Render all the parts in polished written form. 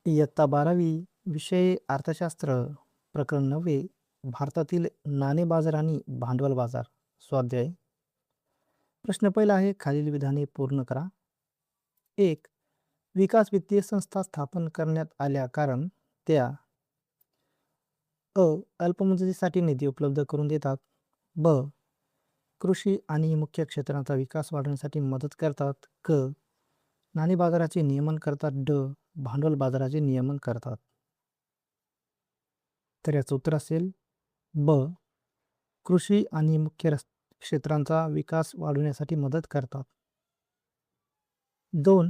इयत्ता 12वी विषय अर्थशास्त्र प्रकरण 9 भारतातील नाणे बाजार आणि भांडवल बाजार स्वाध्याय. प्रश्न पहिला आहे, खालील विधाने पूर्ण करा. 1. विकास वित्तीय संस्था स्थापन करण्यात आल्या कारण त्या अ. अल्पमुदतीसाठी निधी उपलब्ध करून देतात. ब. कृषी आणि मुख्य क्षेत्रांचा विकास वाढवण्यासाठी मदत करतात. क. नाणे बाजाराचे नियमन करतात. ड. भांडवल बाजाराचे नियमन करतात. तर याचं उत्तर असेल ब. कृषी आणि मुख्य क्षेत्रांचा विकास वाढवण्यासाठी मदत करतात. 2.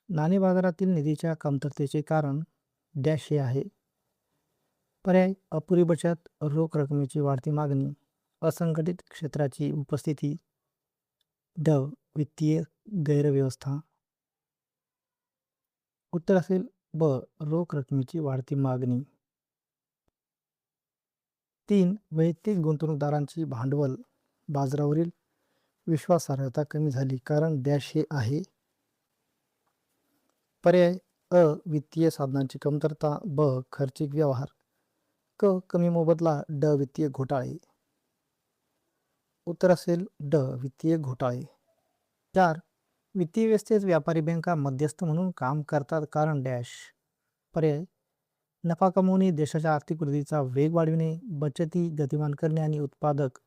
नाणे बाजारातील निधीच्या कमतरतेचे कारण डॅश हे आहे. पर्याय: अपुरी बचत, रोख रकमेची वाढती मागणी, असंघटित क्षेत्राची उपस्थिती. ड. वित्तीय गैरव्यवस्था. उत्तर असेल ब. रोख रकमेची वाढती मागणी. 3. वैयक्तिक गुंतवणूकदारांची भांडवल बाजारावरील विश्वासार्हता कमी झाली कारण डॅश हे आहे. पर्याय: अ. वित्तीय साधनांची कमतरता. ब. खर्चिक व्यवहार. क. कमी मोबदला. ड. वित्तीय घोटाळे. उत्तर असेल ड. वित्तीय घोटाळे. 4. वित्तीय व्यवस्थेत व्यापारी बँका मध्यस्थ म्हणून काम करतात कारण डॅश. पर्याय: नफा कमवणे, देशाच्या आर्थिक वृद्धीचा वेग वाढविणे, बचती गतिमान करणे आणि उत्पादक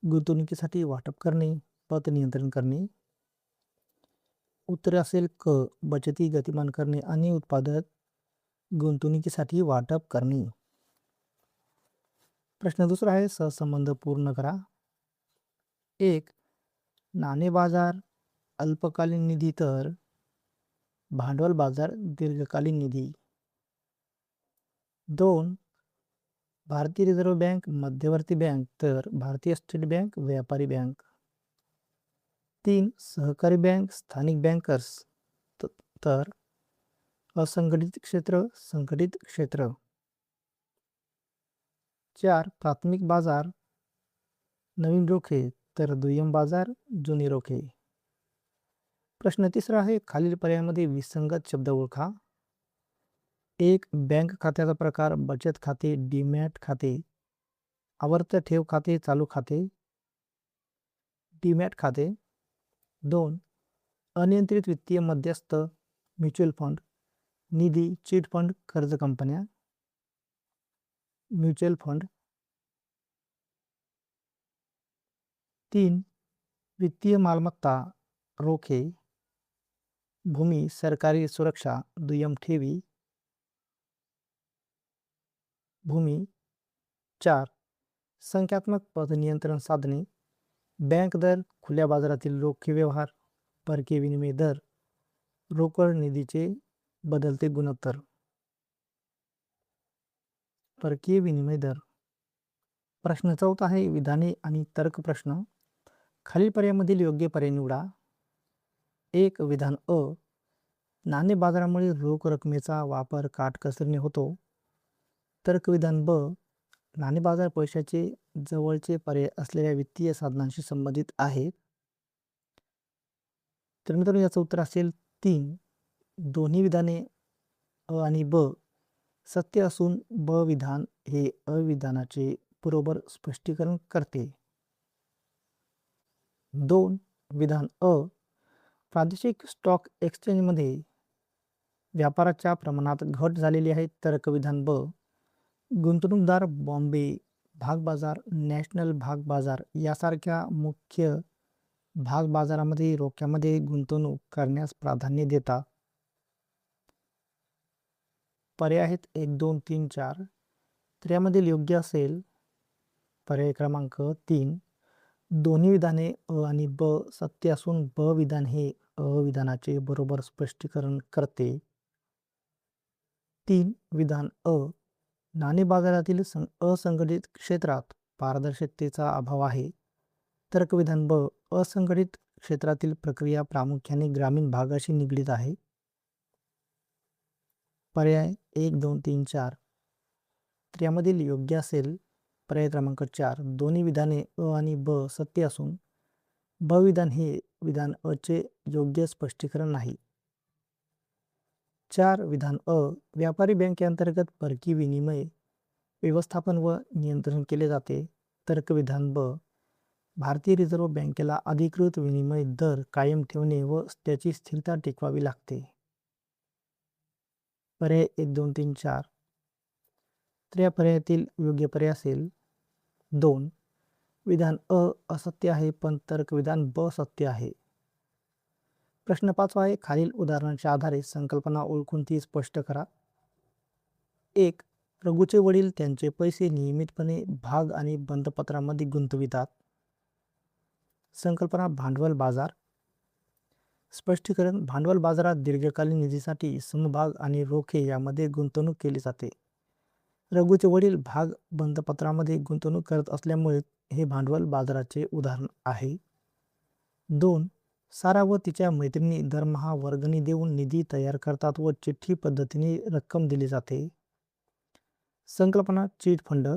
गुंतवणुकीसाठी वाटप करणे, पत नियंत्रण करणे. उत्तर असेल क. बचती गतिमान करणे आणि उत्पादक गुंतवणुकीसाठी वाटप करणे. प्रश्न दुसरा आहे, सहसंबंध पूर्ण करा. 1. नाणे बाजार अल्पकालीन निधी तर भांडवल बाजार दीर्घकालीन निधी. 2. भारतीय रिझर्व्ह बँक मध्यवर्ती बँक तर भारतीय स्टेट बँक व्यापारी बँक. 3. सहकारी बँक स्थानिक बँकर्स तर असंघटित क्षेत्र संघटित क्षेत्र. 4. प्राथमिक बाजार नवीन रोखे तर दुय्यम बाजार जुनी रोखे. प्रश्न तिसरा आहे, खालील पर्यायामध्ये विसंगत शब्द ओळखा. 1. बँक खात्याचा प्रकार बचत खाते, डीमॅट खाते, आवर्त ठेव खाते, चालू खाते, डीमॅट खाते. 2. अनियंत्रित वित्तीय मध्यस्थ म्युच्युअल फंड, निधी, चिट फंड, कर्ज कंपन्या, म्युच्युअल फंड. 3. वित्तीय मालमत्ता रोखे, भूमी, सरकारी सुरक्षा, दुय्यम ठेवी, भूमी. 4. संख्यात्मक पत नियंत्रण साधने, बँक दर, खुल्या बाजारातील रोखे व्यवहार, परकीय विनिमय दर, रोकड निधीचे बदलते गुणोत्तर. परकीय विनिमय दर. प्रश्न चौथा आहे, विधाने आणि तर्क प्रश्न. खालील पर्यायामधील योग्य पर्याय निवडा. 1. विधान अ. नाणे बाजारामुळे रोख रकमेचा वापर काटकसरीने होतो. तर्क विधान ब. नाणे बाजार पैशाचे जवळचे पर्याय असलेल्या वित्तीय साधनांशी संबंधित आहे. तर मित्रांनो, याचं उत्तर असेल 3. दोन्ही विधाने अ आणि ब सत्य असून ब विधान हे अविधानाचे बरोबर स्पष्टीकरण करते. 2. विधान अ. प्रादेशिक स्टॉक एक्सचेंजमध्ये व्यापाराच्या प्रमाणात घट झालेली आहे. तर्क विधान ब. गुंतवणूकदार बॉम्बे भाग बाजार, नॅशनल भाग बाजार यासारख्या मुख्य भाग बाजारामध्ये रोख्यामध्ये गुंतवणूक करण्यास प्राधान्य देतात. पर्याय आहेत 1, 2, 3, 4. तर यामधील योग्य असेल पर्याय क्रमांक 3. दोन्ही विधाने अ आणि ब सत्य असून ब विधान हे अविधानाचे बरोबर स्पष्टीकरण करते. 3. विधान अ. नाणे बाजारातील असंघटित क्षेत्रात पारदर्शकतेचा अभाव आहे. तर्क विधान ब. असंघटित क्षेत्रातील प्रक्रिया प्रामुख्याने ग्रामीण भागाशी निगडीत आहे. पर्याय 1, 2, 3, 4. तर यामधील योग्य असेल पर्याय क्रमांक 4. दोन्ही विधाने अ आणि ब सत्य असून ब विधान हे विधान अ चे योग्य स्पष्टीकरण नाही. 4. विधान अ. व्यापारी बँकेअंतर्गत परकीय विनिमय व्यवस्थापन व नियंत्रण केले जाते. तर्क विधान ब. भारतीय रिझर्व्ह बँकेला अधिकृत विनिमय दर कायम ठेवणे व त्याची स्थिरता टिकवावी लागते. पर्याय 1, 2, 3, 4. तर या पर्यायातील योग्य पर्याय असेल 2. विधान अ असत्य आहे पण तर्क विधान ब सत्य आहे. प्रश्न 5 आहे. खालील उदाहरणांच्या आधारे संकल्पना ओळखून ती स्पष्ट करा. 1. रघुचे वडील त्यांचे पैसे नियमितपणे भाग आणि बंधपत्रामध्ये गुंतवितात. संकल्पना भांडवल बाजार. स्पष्टीकरण. भांडवल बाजारात दीर्घकालीन निधीसाठी समभाग आणि रोखे यामध्ये गुंतवणूक केली जाते. रघुचे वडील भाग बंधपत्रामध्ये गुंतवणूक करत असल्यामुळे हे भांडवल बाजाराचे उदाहरण आहे. 2. सारा व तिच्या मैत्रिणी दरमहा वर्गणी देऊन निधी तयार करतात व चिठ्ठी पद्धतीने रक्कम दिली जाते. संकल्पना चिट फंड.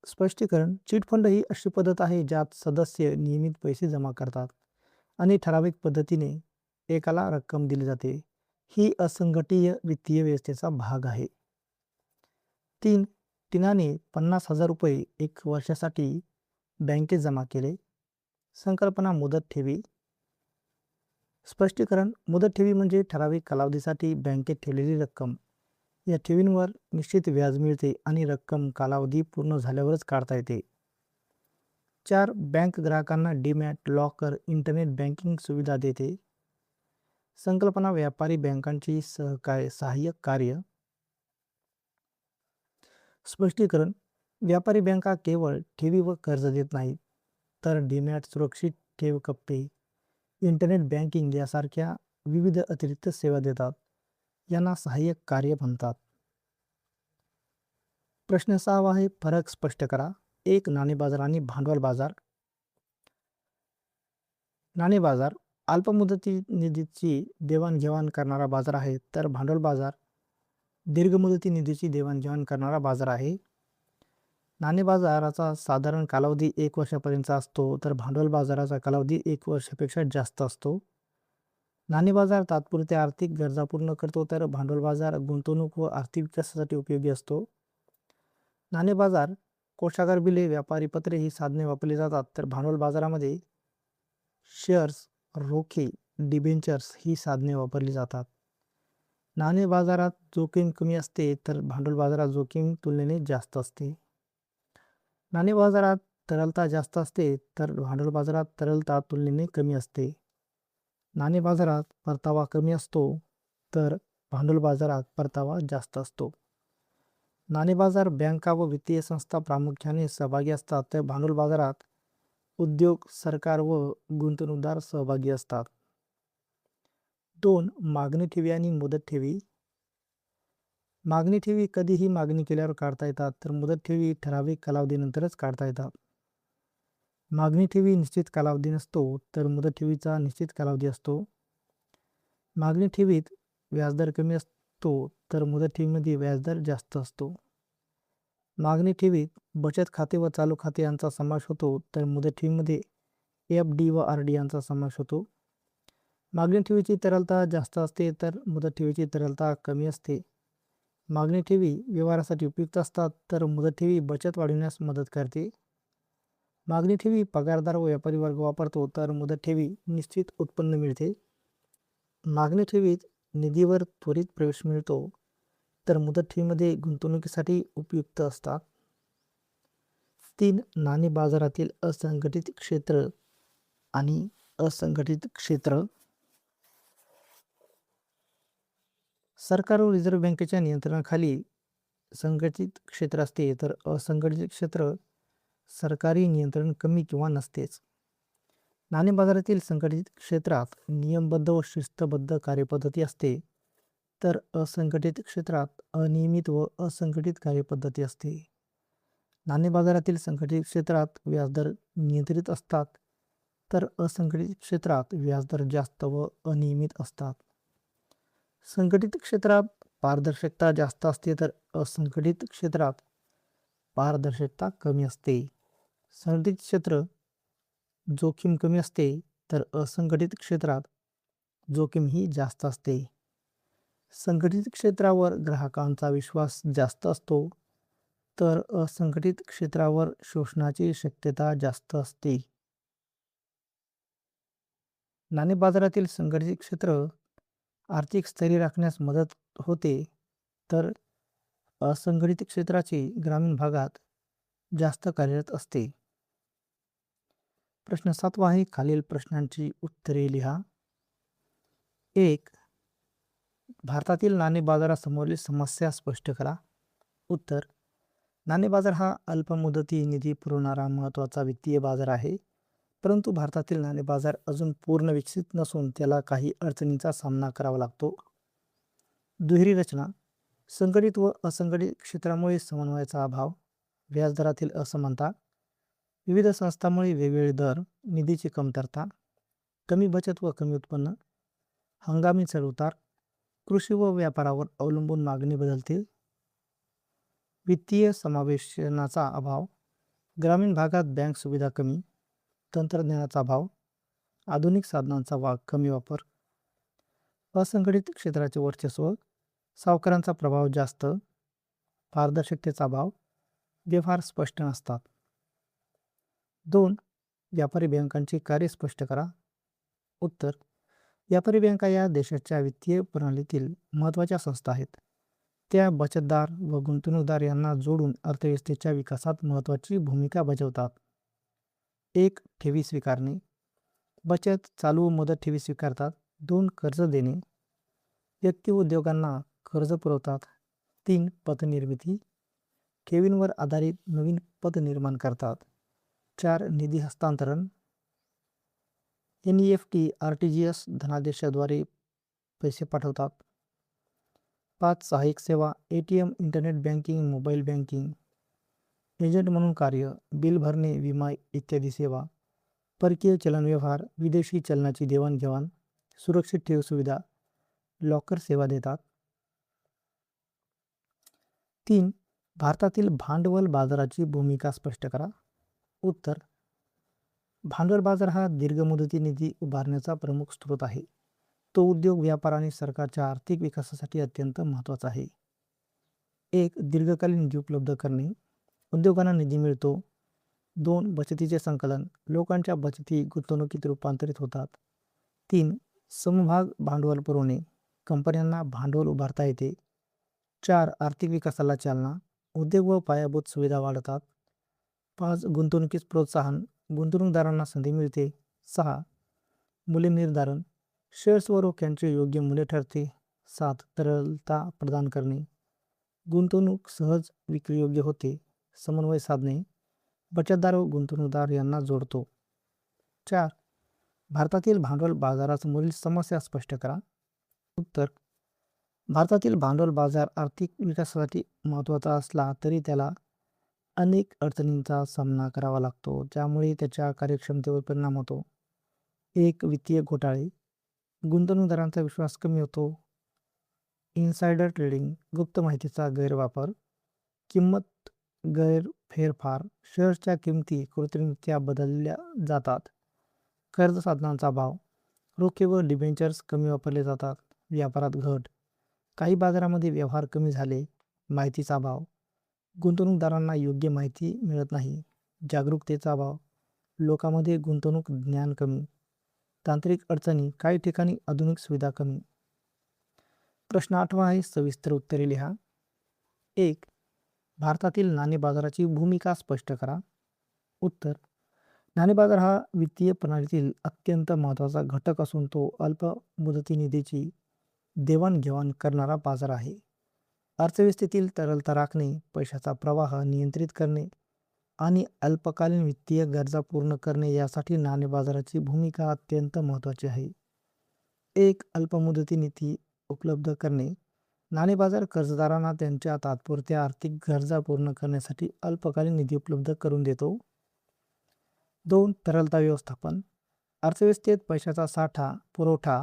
स्पष्टीकरण. चिट फंड ही अशी पद्धत आहे ज्यात सदस्य नियमित पैसे जमा करतात आणि ठराविक पद्धतीने एकाला रक्कम दिली जाते. ही असंघटित वित्तीय व्यवस्थेचा भाग आहे. 3. टीनाने 50,000 रुपये 1 वर्षासाठी बँकेत जमा केले. संकल्पना मुदत ठेवी. स्पष्टीकरण. मुदत ठेवी म्हणजे ठराविक कालावधीसाठी बँकेत ठेवलेली रक्कम. या ठेवींवर निश्चित व्याज मिळते आणि रक्कम कालावधी पूर्ण झाल्यावरच काढता येते. 4. बँक ग्राहकांना डीमॅट, लॉकर, इंटरनेट बँकिंग सुविधा देते. संकल्पना व्यापारी बँकांची सहाय्यक कार्य. स्पष्टीकरण. व्यापारी बँका केवळ ठेवी व कर्ज देत नाहीत, तर डीमॅट, सुरक्षित ठेव कप्पे, इंटरनेट बँकिंग यासारख्या विविध अतिरिक्त सेवा देतात. यांना सहाय्यक कार्य म्हणतात. प्रश्न 6 आहे. फरक स्पष्ट करा. 1. नाणे बाजार आणि भांडवल बाजार. नाणे बाजार अल्पमुदती निधीची देवाणघेवाण करणारा बाजार आहे, तर भांडवल बाजार दीर्घ मुदती निधीची देवाणघेवाण करणारा बाजार आहे. नाणे बाजाराचा साधारण कालावधी 1 वर्षापर्यंतचा असतो, तर भांडवल बाजाराचा कालावधी 1 वर्षापेक्षा जास्त असतो. नाणे बाजार तात्पुरत्या आर्थिक गरजा पूर्ण करतो, तर भांडवल बाजार गुंतवणूक व आर्थिक विकासासाठी उपयोगी असतो. नाणे बाजार कोषागार बिले, व्यापारी पत्रे ही साधने वापरली जातात, तर भांडवल बाजारामध्ये शेअर्स, रोखे, डिबेंचर्स ही साधने वापरली जातात. नाणे बाजारात जोखीम कमी असते, तर भांडवल बाजारात जोखीम तुलनेने जास्त असते. नाणे बाजारात तरलता जास्त असते, तर भांडवल बाजारात तरलता तुलनेने कमी असते. नाणे बाजारात परतावा कमी असतो, तर भांडवल बाजारात परतावा जास्त असतो. नाणे बाजार बँका व वित्तीय संस्था प्रामुख्याने सहभागी असतात, तर भांडवल बाजारात उद्योग, सरकार व गुंतवणूकदार सहभागी असतात. 2. मागणी ठेवी आणि मुदत ठेवी. मागणी ठेवी कधीही मागणी केल्यावर काढता येतात, तर मुदत ठेवी ठराविक कालावधीनंतरच काढता येतात. मागणी ठेवी निश्चित कालावधी नसतो, तर मुदत ठेवीचा निश्चित कालावधी असतो. मागणी ठेवीत व्याजदर कमी असतो, तर मुदत ठेवीमध्ये व्याजदर जास्त असतो. मागणी ठेवीत बचत खाते व चालू खाते यांचा समावेश होतो, तर मुदत ठेवीमध्ये एफ.डी व आर.डी यांचा समावेश होतो. मागणी ठेवीची तरलता जास्त असते, तर मुदत ठेवीची तरलता कमी असते. मागणी ठेवी व्यवहारासाठी उपयुक्त असतात, तर मुदत ठेवी बचत वाढविण्यास मदत करते. मागणी ठेवी पगारदार व व्यापारी वर्ग वापरतो, तर मुदत ठेवी निश्चित उत्पन्न मिळते. मागणी ठेवीत निधीवर त्वरित प्रवेश मिळतो, तर मुदत ठेवीमध्ये गुंतवणुकीसाठी उपयुक्त असतात. 3. नाणे बाजारातील असंघटित क्षेत्र आणि असंघटित क्षेत्र. सरकार व रिझर्व्ह बँकेच्या नियंत्रणाखाली संघटित क्षेत्र असते, तर असंघटित क्षेत्र सरकारी नियंत्रण कमी किंवा नसतेच. नाणे बाजारातील संघटित क्षेत्रात नियमबद्ध व शिस्तबद्ध कार्यपद्धती असते, तर असंघटित क्षेत्रात अनियमित व असंघटित कार्यपद्धती असते. नाणे बाजारातील संघटित क्षेत्रात व्याजदर नियंत्रित असतात, तर असंघटित क्षेत्रात व्याजदर जास्त व अनियमित असतात. संघटित क्षेत्रात पारदर्शकता जास्त असते, तर असंघटित क्षेत्रात पारदर्शकता कमी असते. संघटित क्षेत्र जोखीम कमी असते, तर असंघटित क्षेत्रात जोखीमही जास्त असते. संघटित क्षेत्रावर ग्राहकांचा विश्वास जास्त असतो, तर असंघटित क्षेत्रावर शोषणाची शक्यता जास्त असते. नाणे बाजारातील संघटित क्षेत्र आर्थिक स्थैर्य राखण्यास मदत होते, तर असंघटित क्षेत्राची ग्रामीण भागात जास्त कार्यरत असते. प्रश्न 7वा आहे. खालील प्रश्नांची उत्तरे लिहा. 1. भारतातील नाणे बाजारासमोरील समस्या स्पष्ट करा. उत्तर: नाणे बाजार हा अल्पमुदती निधी पुरवणारा महत्त्वाचा वित्तीय बाजार आहे, परंतु भारतातील नाणे बाजार अजून पूर्ण विकसित नसून त्याला काही अडचणींचा सामना करावा लागतो. दुहेरी रचना: संघटित व असंघटित क्षेत्रामुळे समन्वयाचा अभाव, व्याजदरातील असमानता, विविध संस्थांमुळे वेगवेगळे दर, निधीची कमतरता, कमी बचत व कमी उत्पन्न, हंगामी चढउतार, कृषी व व्यापारावर अवलंबून मागणी बदलते, वित्तीय समावेशनाचा अभाव, ग्रामीण भागात बँक सुविधा कमी, तंत्रज्ञानाचा अभाव, आधुनिक साधनांचा कमी वापर, असंघटित क्षेत्राचे वर्चस्व, सावकारांचा प्रभाव जास्त, पारदर्शकतेचा अभाव, व्यवहार स्पष्ट नसतात. 2. व्यापारी बँकांची कार्य स्पष्ट करा. उत्तर: व्यापारी बँका या देशाच्या वित्तीय प्रणालीतील महत्त्वाच्या संस्था आहेत. त्या बचतदार व गुंतवणूकदार यांना जोडून अर्थव्यवस्थेच्या विकासात महत्त्वाची भूमिका बजावतात. 1. ठेवी स्वीकारणे. बचत, चालू व मुदत ठेवी स्वीकारतात. 2. कर्ज देणे. व्यक्ती व उद्योगांना कर्ज पुरवतात. 3. पतनिर्मिती. ठेवींवर आधारित नवीन पत निर्माण करतात. 4. निधी हस्तांतरण. NEFT, RTGS धनादेशाद्वारे पैसे पाठवतात. 5. सहाय्यक सेवा. ATM, internet banking, mobile banking. Agent म्हणून कार्य, बिल भरणे, विमा इत्यादी सेवा. परकीय चलन व्यवहार, विदेशी चलनाची देवाणघेवाण, सुरक्षित ठेव सुविधा, लॉकर सेवा देतात. 3. भारतातील भांडवल बाजाराची भूमिका स्पष्ट करा. उत्तर: भांडवल बाजार हा दीर्घ मुदती निधी उभारण्याचा प्रमुख स्रोत आहे. तो उद्योग, व्यापार आणि सरकारच्या आर्थिक विकासासाठी अत्यंत महत्त्वाचा आहे. 1. दीर्घकालीन निधी उपलब्ध करणे. उद्योगांना निधी मिळतो. 2. बचतीचे संकलन. लोकांच्या बचती गुंतवणुकीत रूपांतरित होतात. 3. समभाग भांडवल पुरवणे. कंपन्यांना भांडवल उभारता येते. 4. आर्थिक विकासाला चालना. उद्योग व पायाभूत सुविधा वाढतात. 5. गुंतवणुकीस प्रोत्साहन. गुंतवणूकदारांना संधी मिळते. 6. मूल्य निर्धारण. शेअर्स व रोख्यांचे योग्य मूल्य ठरते. 7. तरलता प्रदान करणे. गुंतवणूक सहज विक्रीयोग्य होते. समन्वय साधणे. बचतदार व गुंतवणूकदार यांना जोडतो. 4. भारतातील भांडवल बाजारासमोरील समस्या स्पष्ट करा. उत्तर: भारतातील भांडवल बाजार आर्थिक विकासासाठी महत्त्वाचा असला तरी त्याला अनेक अडचणींचा सामना करावा लागतो, ज्यामुळे त्याच्या कार्यक्षमतेवर परिणाम होतो. 1. वित्तीय घोटाळे. गुंतवणूकदारांचा विश्वास कमी होतो. Insider trading. गुप्त माहितीचा गैरवापर. किंमत गैरफेरफार. शेअर्सच्या किमती कृत्रिमरित्या बदलल्या जातात. कर्ज साधनांचा अभाव. रोखे व डिबेंचर्स कमी वापरले जातात. व्यापारात घट. काही बाजारामध्ये व्यवहार कमी झाले. माहितीचा अभाव. गुंतवणूकदारांना योग्य माहिती मिळत नाही. जागरूकतेचा अभाव. लोकांमध्ये गुंतवणूक ज्ञान कमी. तांत्रिक अडचणी. काही ठिकाणी आधुनिक सुविधा कमी. प्रश्न 8वा आहे. सविस्तर उत्तरे लिहा. 1. भारतातील नाणे बाजाराची भूमिका स्पष्ट करा. उत्तर: नाणे बाजार हा वित्तीय प्रणालीतील अत्यंत महत्त्वाचा घटक असून तो अल्प मुदती निधीची देवाणघेवाण करणारा बाजार आहे. अर्थव्यवस्थेतील तरलता राखणे, पैशाचा प्रवाह नियंत्रित करणे आणि अल्पकालीन वित्तीय गरजा पूर्ण करणे यासाठी नाणे बाजाराची भूमिका अत्यंत महत्त्वाची आहे. 1. अल्पमुदती निधी उपलब्ध करणे. नाणे बाजार कर्जदारांना त्यांच्या तात्पुरत्या आर्थिक गरजा पूर्ण करण्यासाठी अल्पकालीन निधी उपलब्ध करून देतो. 2. तरलता व्यवस्थापन. अर्थव्यवस्थेत पैशाचा साठा, पुरवठा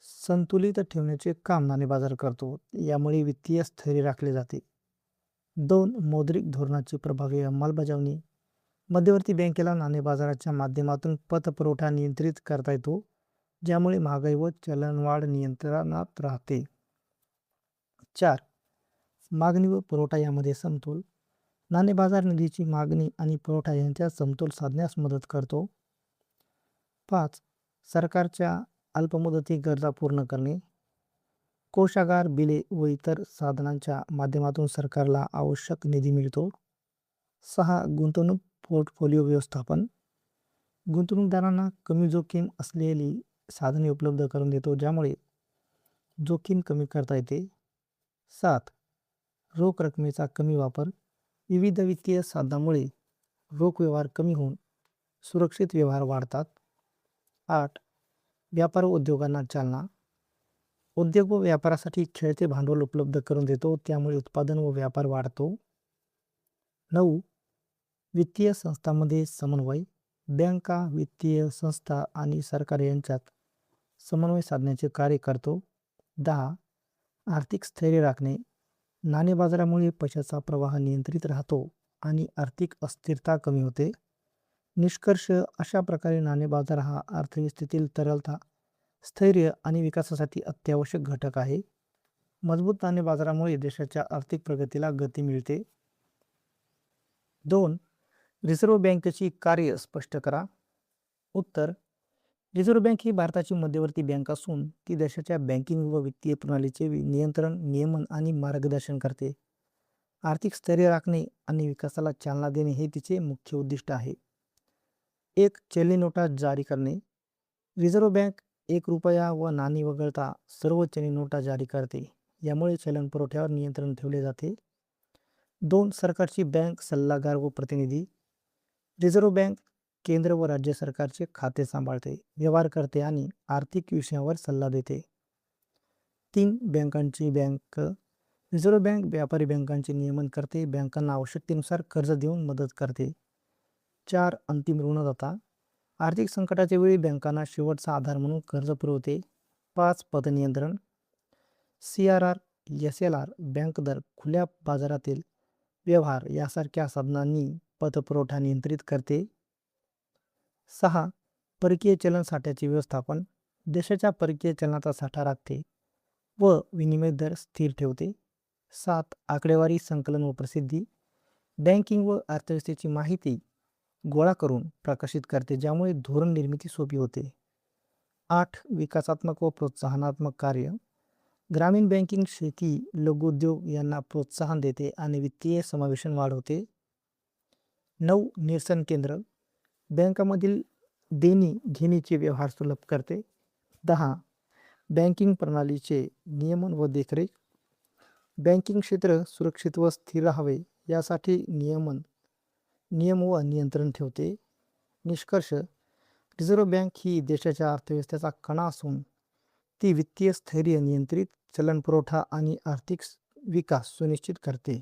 संतुलित ठेवण्याचे काम नाणे बाजार करतो. यामुळे वित्तीय स्थैर्य राखले जाते. 2. मौद्रिक धोरणाची प्रभावी अंमलबजावणी. मध्यवर्ती बँकेला नाणे बाजाराच्या माध्यमातून पतपुरवठा नियंत्रित करता येतो ज्यामुळे महागाई व चलनवाढ नियंत्रणात राहते. 4. मागणी व पुरवठा यामध्ये समतोल. नाणे बाजार निधीची मागणी आणि पुरवठा यांच्यात समतोल साधण्यास मदत करतो. 5. सरकारच्या अल्पमुदती गरजा पूर्ण करणे. कोषागार, बिले व इतर साधनांच्या माध्यमातून सरकारला आवश्यक निधी मिळतो. 6. गुंतवणूक पोर्टफोलिओ व्यवस्थापन. गुंतवणूकदारांना कमी जोखीम असलेली साधने उपलब्ध करून देतो, ज्यामुळे जोखीम कमी करता येते. 7. रोख रकमेचा कमी वापर. विविध वित्तीय साधनांमुळे रोख व्यवहार कमी होऊन सुरक्षित व्यवहार वाढतात. 8. व्यापार व उद्योगांना चालना. उद्योग व व्यापारासाठी खेळते भांडवल उपलब्ध करून देतो, त्यामुळे उत्पादन व व्यापार वाढतो. 9. वित्तीय संस्थांमध्ये समन्वय. बँका, वित्तीय संस्था आणि सरकार यांच्यात समन्वय साधण्याचे कार्य करतो. 10. आर्थिक स्थैर्य राखणे. नाणे बाजारामुळे पैशाचा प्रवाह नियंत्रित राहतो आणि आर्थिक अस्थिरता कमी होते. निष्कर्ष, अशा प्रकारे नाणे बाजार हा अर्थव्यवस्थेतील तरलता, स्थैर्य आणि विकासासाठी अत्यावश्यक घटक आहे. मजबूत नाणे बाजारामुळे देशाच्या आर्थिक प्रगतीला गती मिळते. 2. रिझर्व्ह बँकेची कार्य स्पष्ट करा. उत्तर: रिझर्व्ह बँक ही भारताची मध्यवर्ती बँक असून ती देशाच्या बँकिंग व वित्तीय प्रणालीचे नियंत्रण, नियमन आणि मार्गदर्शन करते. आर्थिक स्थैर्य राखणे आणि विकासाला चालना देणे हे तिचे मुख्य उद्दिष्ट आहे. 1. चलनी नोटा जारी करणे. रिझर्व्ह बँक 1 रुपया व नाणी वगळता सर्व चलनी नोटा जारी करते. यामुळे चलन पुरवठ्यावर नियंत्रण ठेवले जाते. 2. सरकारची बँक सल्लागार व प्रतिनिधी. रिझर्व्ह बँक केंद्र व राज्य सरकारचे खाते सांभाळते, व्यवहार करते आणि आर्थिक विषयावर सल्ला देते. 3. बँकांची बँक. रिझर्व्ह बँक व्यापारी बँकांचे नियमन करते, बँकांना आवश्यकतेनुसार कर्ज देऊन मदत करते. 4. अंतिम ऋणदाता. आर्थिक संकटाच्या वेळी बँकांना शेवटचा आधार म्हणून कर्ज पुरवते. 5. पतनियंत्रण. CRR, SLR, बँक दर, खुल्या बाजारातील व्यवहार यासारख्या साधनांनी पतपुरवठा नियंत्रित करते. 6. परकीय चलन साठ्याचे व्यवस्थापन. देशाच्या परकीय चलनाचा साठा राखते व विनिमय दर स्थिर ठेवते. 7. आकडेवारी संकलन व प्रसिद्धी. बँकिंग व अर्थव्यवस्थेची माहिती गोळा करून प्रकाशित करते, ज्यामुळे धोरण निर्मिती सोपी होते. 8. विकासात्मक व प्रोत्साहनात्मक कार्य. ग्रामीण बँकिंग शेती, लघुउद्योग यांना प्रोत्साहन देते आणि वित्तीय समावेशन वाढवते. 9. निरसन केंद्र. बँकांमधील देणी घेणीचे व्यवहार सुलभ करते. 10. बँकिंग प्रणालीचे नियमन व देखरेख. बँकिंग क्षेत्र सुरक्षित व स्थिर राहावे यासाठी नियम व नियंत्रण ठेवते. निष्कर्ष: रिझर्व्ह बँक ही देशाच्या अर्थव्यवस्थेचा कणा असून ती वित्तीय स्थैर्य, नियंत्रित चलन पुरवठा आणि आर्थिक विकास सुनिश्चित करते.